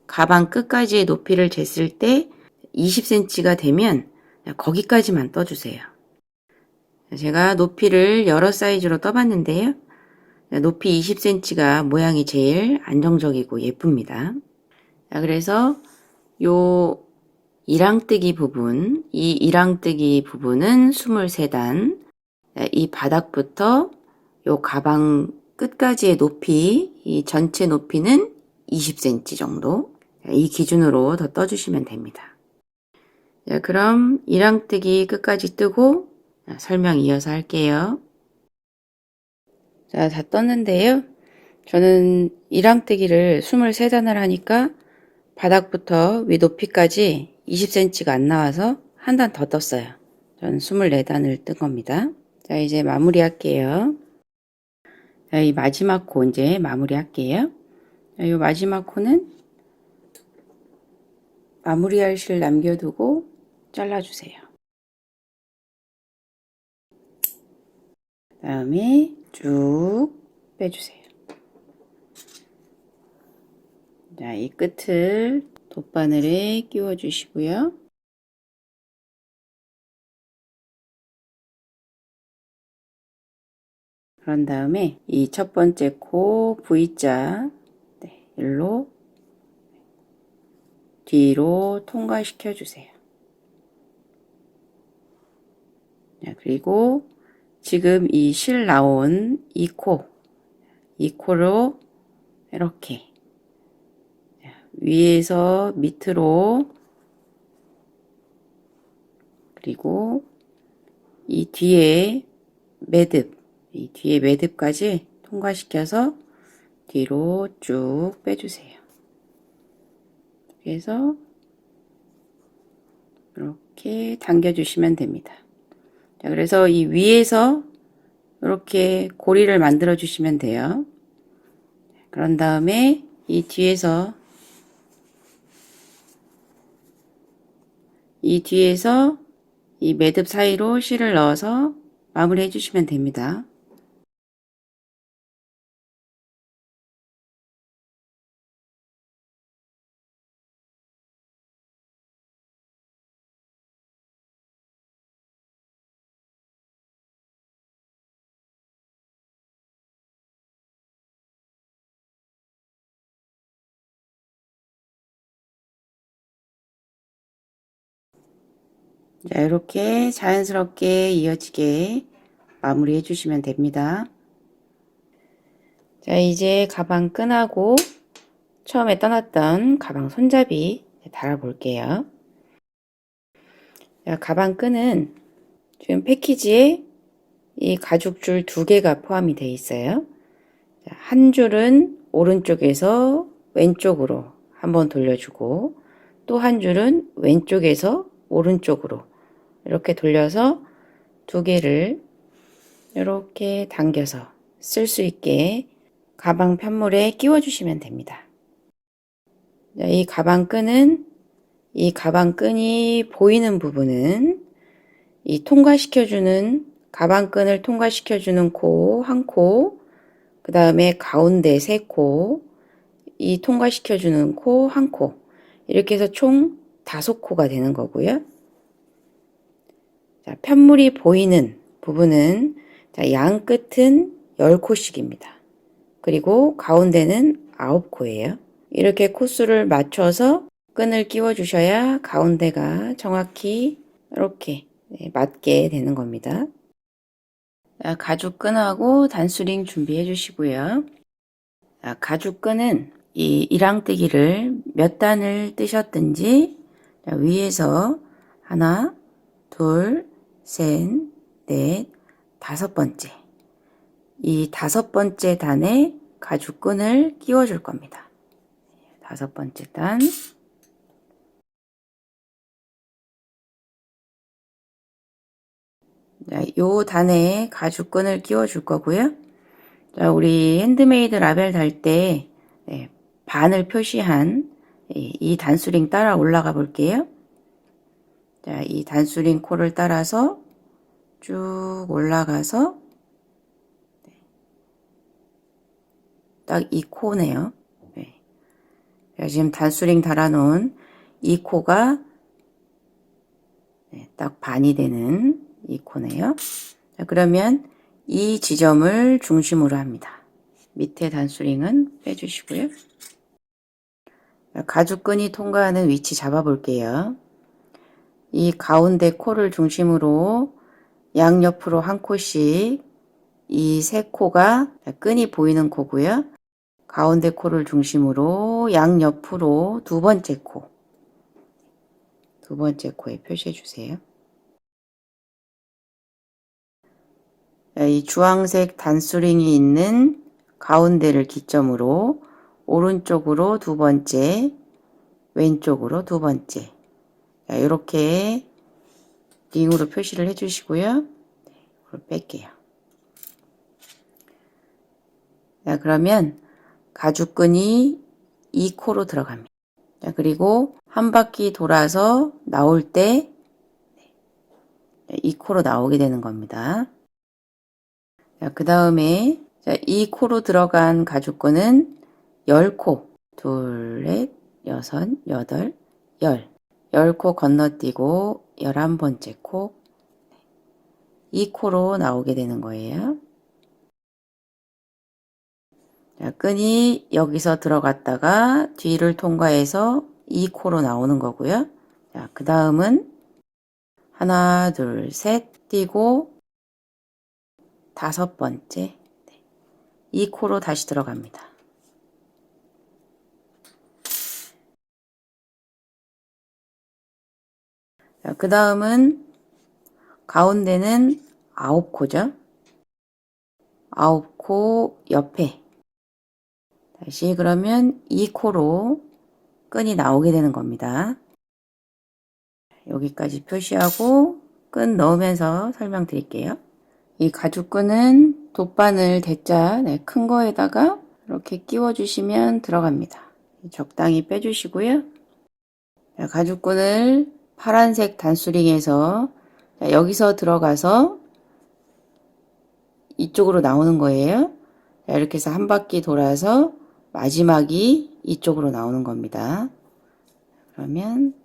가방 끝까지의 높이를 쟀을 때 20cm가 되면 거기까지만 떠주세요. 제가 높이를 여러 사이즈로 떠봤는데요. 높이 20cm가 모양이 제일 안정적이고 예쁩니다. 그래서 요 이랑뜨기 부분, 이 이랑뜨기 부분은 23단, 이 바닥부터 요 가방 끝까지의 높이, 이 전체 높이는 20cm 정도, 이 기준으로 더 떠주시면 됩니다. 그럼 이랑뜨기 끝까지 뜨고 설명 이어서 할게요. 자, 다 떴는데요. 저는 이랑뜨기를 23단을 하니까 바닥부터 위 높이까지 20cm가 안 나와서 한 단 더 떴어요. 저는 24단을 뜬 겁니다. 자, 이제 마무리 할게요. 자, 이 마지막 코 이제 마무리 할게요. 자, 이 마지막 코는 마무리할 실 남겨두고 잘라주세요. 그 다음에 쭉 빼주세요. 자, 이 끝을 돗바늘에 끼워 주시고요. 그런 다음에 이 첫 번째 코 V자 일로 뒤로 통과시켜 주세요. 자, 그리고 지금 이 실 나온 이 코로 이렇게 위에서 밑으로 그리고 이 뒤에 매듭까지 통과시켜서 뒤로 쭉 빼주세요. 그래서 이렇게 당겨주시면 됩니다. 자, 그래서 이 위에서 이렇게 고리를 만들어 주시면 돼요. 그런 다음에 이 뒤에서 이 매듭 사이로 실을 넣어서 마무리 해주시면 됩니다. 자, 이렇게 자연스럽게 이어지게 마무리 해주시면 됩니다. 자, 이제 가방 끈하고 처음에 떠났던 가방 손잡이 달아 볼게요. 자, 가방 끈은 지금 패키지에 이 가죽줄 2개가 포함이 되어 있어요. 자, 한 줄은 오른쪽에서 왼쪽으로 한번 돌려주고 또 한 줄은 왼쪽에서 오른쪽으로 이렇게 돌려서 2개를 이렇게 당겨서 쓸 수 있게 가방 편물에 끼워 주시면 됩니다. 자, 이 가방 끈이 보이는 부분은 이 가방끈을 통과시켜주는 코 한 코, 그 다음에 가운데 3코, 이 통과시켜주는 코 한 코, 이렇게 해서 총 5코가 되는 거고요. 자, 편물이 보이는 부분은 자, 양 끝은 10코씩입니다. 그리고 가운데는 9코예요. 이렇게 코수를 맞춰서 끈을 끼워 주셔야 가운데가 정확히 이렇게 맞게 되는 겁니다. 가죽끈하고 단수링 준비해 주시고요. 가죽끈은 이 이랑뜨기를 몇 단을 뜨셨든지 위에서 하나, 둘, 셋, 넷, 다섯 번째. 이 다섯 번째 단에 가죽끈을 끼워 줄 겁니다. 다섯 번째 단. 요 단에 가죽끈을 끼워 줄 거고요. 자, 우리 핸드메이드 라벨 달 때 반을 표시한 이 단수링 따라 올라가 볼게요. 자, 이 단수링 코를 따라서 쭉 올라가서 딱 이 코네요. 지금 단수링 달아놓은 이 코가 딱 반이 되는 이 코네요. 자, 그러면 이 지점을 중심으로 합니다. 밑에 단수링은 빼주시고요. 가죽끈이 통과하는 위치 잡아 볼게요. 이 가운데 코를 중심으로 양옆으로 한 코씩 이 세 코가 끈이 보이는 코고요. 가운데 코를 중심으로 양옆으로 두 번째 코에 표시해 주세요. 이 주황색 단수링이 있는 가운데를 기점으로 오른쪽으로 두 번째, 왼쪽으로 두 번째. 이렇게 링으로 표시를 해주시고요. 이걸 뺄게요. 자, 그러면 가죽끈이 이 코로 들어갑니다. 자, 그리고 한 바퀴 돌아서 나올 때 이 코로 나오게 되는 겁니다. 자, 그 다음에 이 코로 들어간 가죽끈은 10코, 둘, 넷, 여섯, 여덟, 10코 건너뛰고 11번째 코, 이 코로 나오게 되는 거예요. 자, 끈이 여기서 들어갔다가 뒤를 통과해서 이 코로 나오는 거고요. 자, 그 다음은 하나, 둘, 셋 띄고 다섯 번째 이 코로 다시 들어갑니다. 자, 그 다음은 가운데는 9코죠. 9코 옆에 다시 그러면 이 코로 끈이 나오게 되는 겁니다. 여기까지 표시하고 끈 넣으면서 설명드릴게요. 이 가죽끈은 돗바늘 대자 큰 거에다가 이렇게 끼워주시면 들어갑니다. 적당히 빼주시고요. 가죽끈을 파란색 단수링에서 여기서 들어가서 이쪽으로 나오는 거예요. 이렇게 해서 한 바퀴 돌아서 마지막이 이쪽으로 나오는 겁니다. 그러면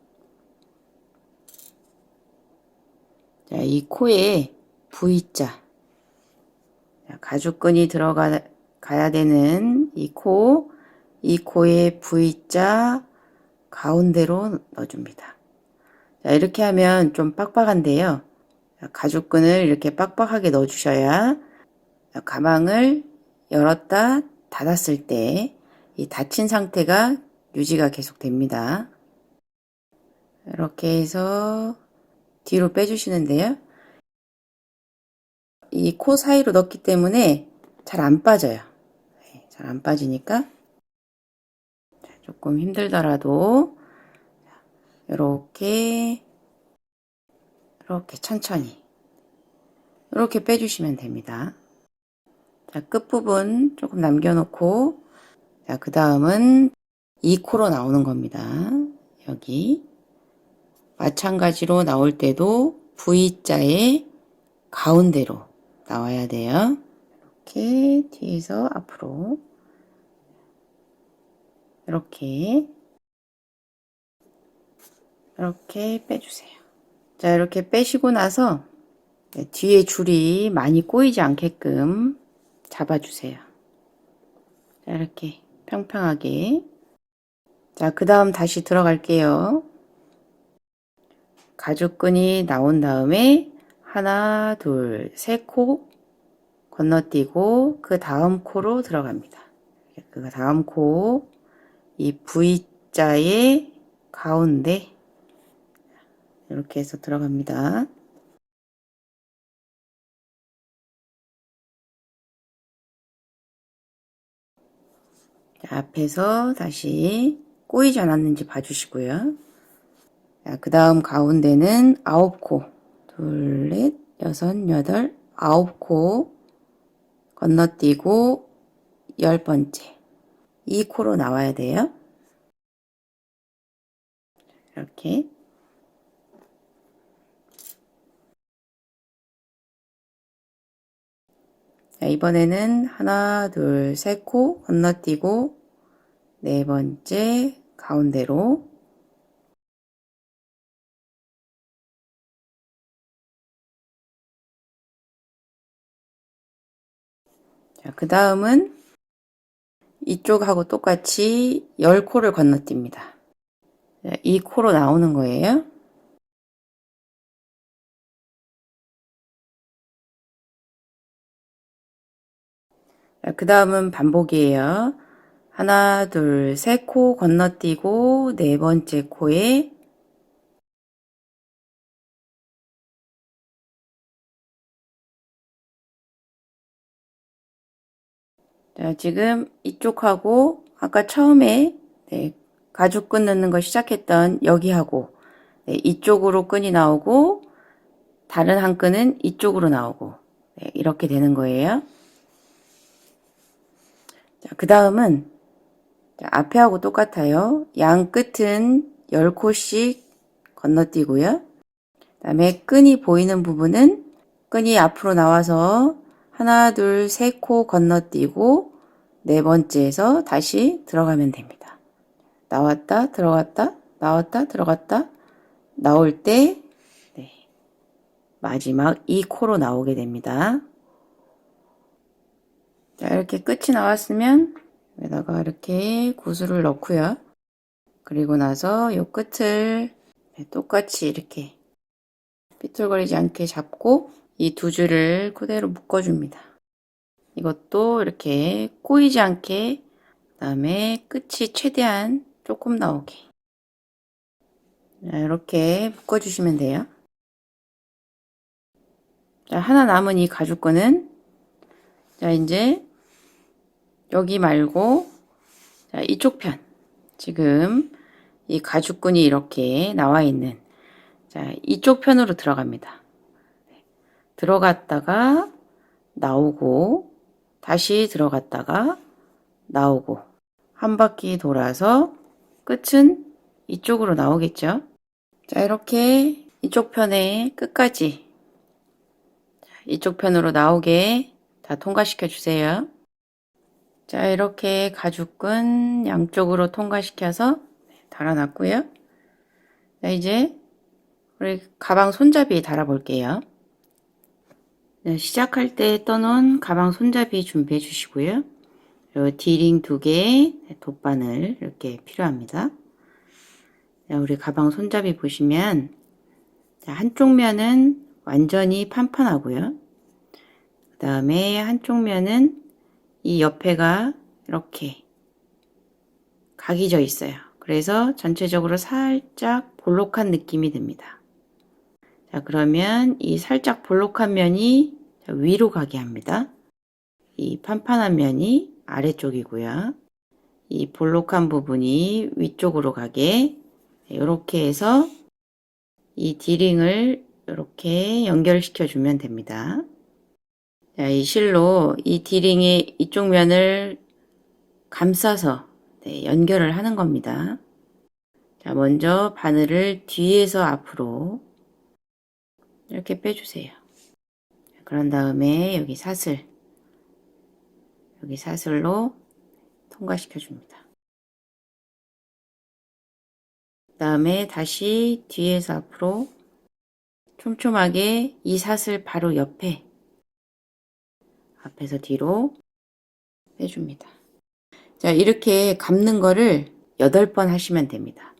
이 코에 V자, 가죽끈이 들어가야 되는 이 코에 V자 가운데로 넣어줍니다. 자, 이렇게 하면 좀 빡빡한데요. 가죽끈을 이렇게 빡빡하게 넣어주셔야 가방을 열었다 닫았을 때 이 닫힌 상태가 유지가 계속 됩니다. 이렇게 해서 뒤로 빼주시는데요. 이 코 사이로 넣기 때문에 잘 안 빠져요. 잘 안 빠지니까 조금 힘들더라도 이렇게 천천히 이렇게 빼주시면 됩니다. 자, 끝부분 조금 남겨놓고 그 다음은 이 코로 나오는 겁니다. 여기 마찬가지로 나올 때도 V자의 가운데로 나와야 돼요. 이렇게 뒤에서 앞으로 이렇게 빼주세요. 자, 이렇게 빼시고 나서 뒤에 줄이 많이 꼬이지 않게끔 잡아주세요. 자, 이렇게 평평하게 자, 그 다음 다시 들어갈게요. 가죽끈이 나온 다음에 하나, 둘, 세 코 건너뛰고 그 다음 코로 들어갑니다. 그 다음 코, 이 V자의 가운데 이렇게 해서 들어갑니다. 자, 앞에서 다시 꼬이지 않았는지 봐주시고요. 그 다음 가운데는 9코, 둘, 넷, 여섯, 여덟, 9코 건너뛰고 10번째. 이 코로 나와야 돼요. 이렇게. 자, 이번에는 하나, 둘, 세 코 건너뛰고 네 번째 가운데로. 자, 그 다음은 이쪽하고 똑같이 10코를 건너뜁니다. 자, 이 코로 나오는 거예요. 자, 그 다음은 반복이에요. 하나, 둘, 세 코 건너뛰고 네 번째 코에 자, 지금 이쪽하고 아까 처음에 가죽끈 넣는 거 시작했던 여기하고 이쪽으로 끈이 나오고 다른 한 끈은 이쪽으로 나오고 이렇게 되는 거예요. 자, 그 다음은 앞에하고 똑같아요. 양 끝은 10코씩 건너뛰고요. 그 다음에 끈이 보이는 부분은 끈이 앞으로 나와서 하나, 둘, 세 코 건너뛰고 네 번째에서 다시 들어가면 됩니다. 나왔다, 들어갔다, 나왔다, 들어갔다, 나올 때 마지막 이 코로 나오게 됩니다. 자, 이렇게 끝이 나왔으면 여기다가 이렇게 구슬을 넣고요. 그리고 나서 이 끝을 똑같이 이렇게 삐뚤거리지 않게 잡고 이 두 줄을 그대로 묶어줍니다. 이것도 이렇게 꼬이지 않게 그다음에 끝이 최대한 조금 나오게 이렇게 묶어주시면 돼요. 자, 하나 남은 이 가죽끈은 자, 이제 여기 말고 자, 이쪽 편 지금 이 가죽끈이 이렇게 나와 있는 자, 이쪽 편으로 들어갑니다. 들어갔다가 나오고 다시 들어갔다가 나오고 한 바퀴 돌아서 끝은 이쪽으로 나오겠죠. 자, 이렇게 이쪽 편에 끝까지 이쪽 편으로 나오게 다 통과시켜 주세요. 자, 이렇게 가죽끈 양쪽으로 통과시켜서 달아놨고요. 자, 이제 우리 가방 손잡이 달아볼게요. 네, 시작할 때 떠놓은 가방 손잡이 준비해 주시고요. 그리고 D링 2개, 돗바늘 이렇게 필요합니다. 자, 우리 가방 손잡이 보시면 자, 한쪽 면은 완전히 판판하고요. 그 다음에 한쪽 면은 이 옆에가 이렇게 각이 져 있어요. 그래서 전체적으로 살짝 볼록한 느낌이 듭니다. 자, 그러면 이 살짝 볼록한 면이 위로 가게 합니다. 이 판판한 면이 아래쪽이고요. 이 볼록한 부분이 위쪽으로 가게 이렇게 해서 이 D링을 이렇게 연결시켜 주면 됩니다. 자, 이 실로 이 D링의 이쪽 면을 감싸서 연결을 하는 겁니다. 자, 먼저 바늘을 뒤에서 앞으로 이렇게 빼주세요. 그런 다음에 여기 사슬로 통과시켜 줍니다. 그 다음에 다시 뒤에서 앞으로 촘촘하게 이 사슬 바로 옆에 앞에서 뒤로 빼줍니다. 자, 이렇게 감는 거를 8번 하시면 됩니다.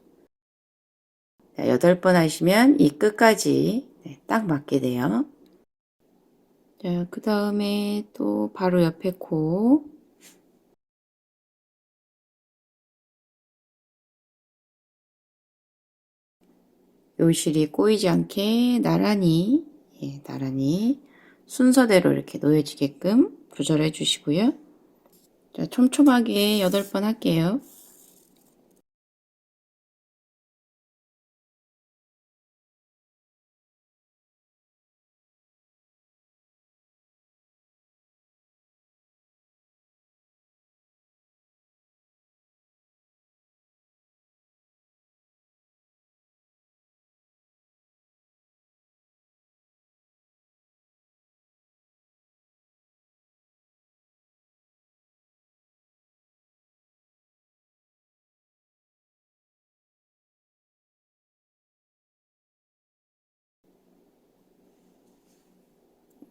8번 하시면 이 끝까지 딱 맞게 돼요. 자, 그 다음에 또 바로 옆에 코. 요 실이 꼬이지 않게 나란히 순서대로 이렇게 놓여지게끔 조절해 주시고요. 자, 촘촘하게 8번 할게요.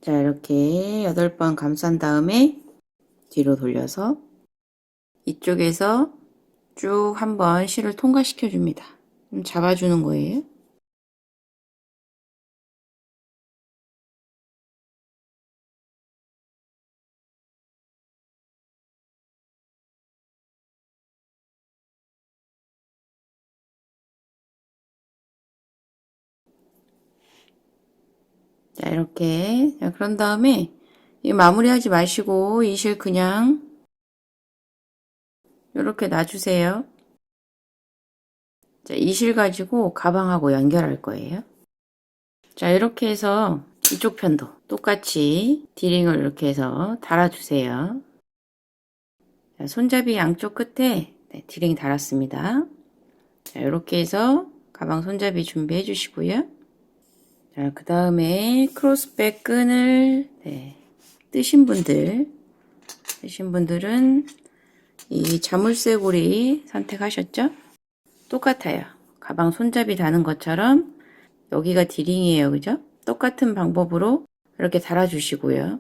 자, 이렇게 8번 감싼 다음에 뒤로 돌려서 이쪽에서 쭉 한번 실을 통과시켜 줍니다. 잡아주는 거예요. 자, 이렇게. 자, 그런 다음에 이 마무리하지 마시고 이 실 그냥 이렇게 놔주세요. 자, 이 실 가지고 가방하고 연결할 거예요. 자, 이렇게 해서 이쪽 편도 똑같이 디링을 이렇게 해서 달아주세요. 자, 손잡이 양쪽 끝에 디링 달았습니다. 자, 이렇게 해서 가방 손잡이 준비해 주시고요. 자, 그 다음에 크로스백 끈을 뜨신 분들은 이 자물쇠고리 선택하셨죠? 똑같아요. 가방 손잡이 다는 것처럼 여기가 디링이에요. 그죠? 똑같은 방법으로 이렇게 달아주시고요.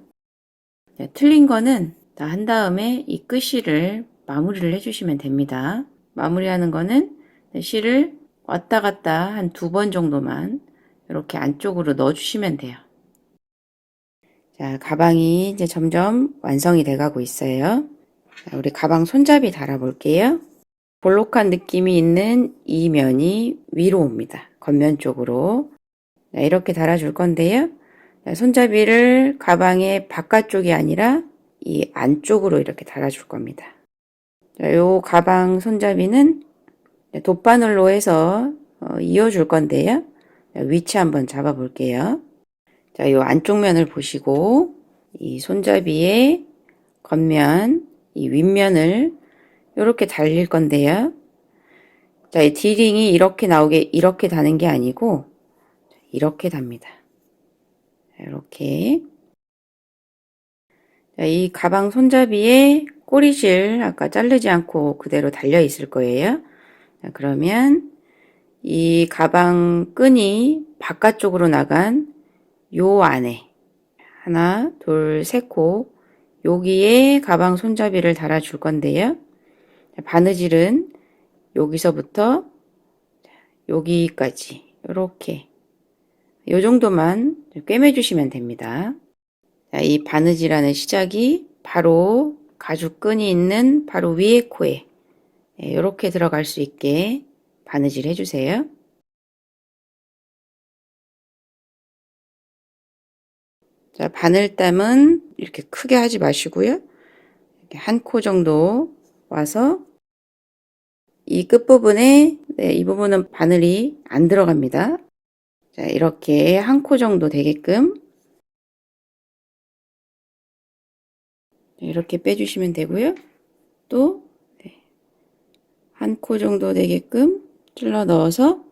네, 틀린 거는 다 한 다음에 이 끝실을 마무리를 해주시면 됩니다. 마무리하는 거는 실을 왔다 갔다 한 2번 정도만 이렇게 안쪽으로 넣어주시면 돼요. 자, 가방이 이제 점점 완성이 돼가고 있어요. 자, 우리 가방 손잡이 달아볼게요. 볼록한 느낌이 있는 이 면이 위로 옵니다. 겉면 쪽으로. 자, 이렇게 달아줄 건데요. 자, 손잡이를 가방의 바깥쪽이 아니라 이 안쪽으로 이렇게 달아줄 겁니다. 자, 요 가방 손잡이는 돗바늘로 해서 이어줄 건데요. 자, 위치 한번 잡아 볼게요. 자, 요 안쪽 면을 보시고 이 손잡이의 겉면, 이 윗면을 이렇게 달릴 건데요. 자, 이 디링이 이렇게 나오게 이렇게 다는 게 아니고 이렇게 답니다. 이렇게. 자, 이 가방 손잡이에 꼬리실 아까 자르지 않고 그대로 달려 있을 거예요. 자, 그러면 이 가방 끈이 바깥쪽으로 나간 요 안에 하나, 둘, 셋 코 여기에 가방 손잡이를 달아줄 건데요. 바느질은 여기서부터 여기까지 이렇게 요 정도만 꿰매주시면 됩니다. 자, 이 바느질하는 시작이 바로 가죽끈이 있는 바로 위에 코에 이렇게 들어갈 수 있게 바느질 해주세요. 자, 바늘땀은 이렇게 크게 하지 마시고요. 이렇게 한 코 정도 와서 이 끝부분에 이 부분은 바늘이 안 들어갑니다. 자, 이렇게 한 코 정도 되게끔 이렇게 빼주시면 되고요. 또 한 코 정도 되게끔 찔러 넣어서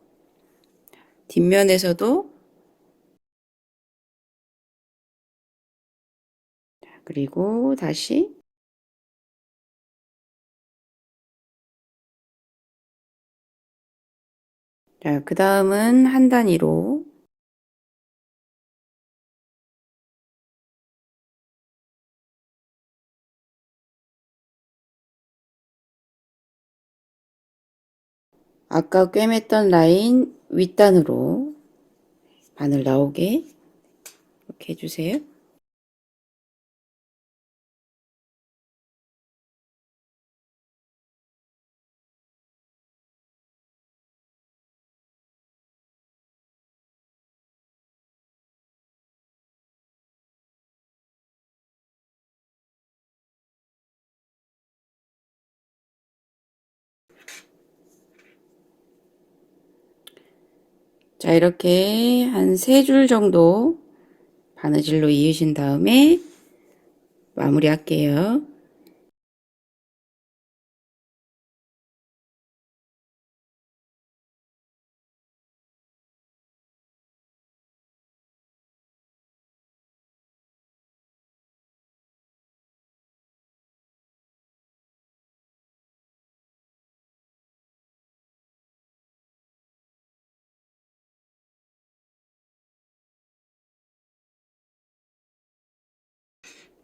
뒷면에서도 그리고 다시 자, 그 다음은 한 단위로 아까 꿰맸던 라인 윗단으로 바늘 나오게 이렇게 해주세요. 자, 이렇게 한 3줄 정도 바느질로 이으신 다음에 마무리 할게요.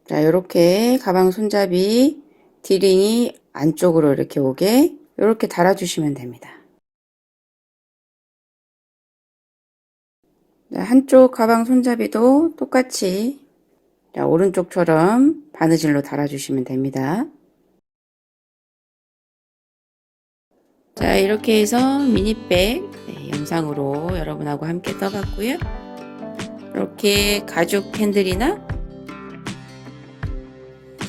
자, 이렇게 가방 손잡이 디링이 안쪽으로 이렇게 오게 이렇게 달아주시면 됩니다. 자, 한쪽 가방 손잡이도 똑같이 자, 오른쪽처럼 바느질로 달아주시면 됩니다. 자, 이렇게 해서 미니백 영상으로 여러분하고 함께 떠봤고요. 이렇게 가죽 캔들이나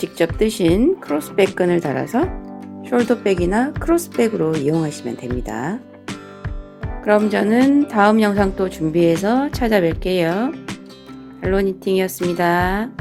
직접 뜨신 크로스백 끈을 달아서 숄더백이나 크로스백으로 이용하시면 됩니다. 그럼 저는 다음 영상 또 준비해서 찾아뵐게요. 할로니팅이었습니다.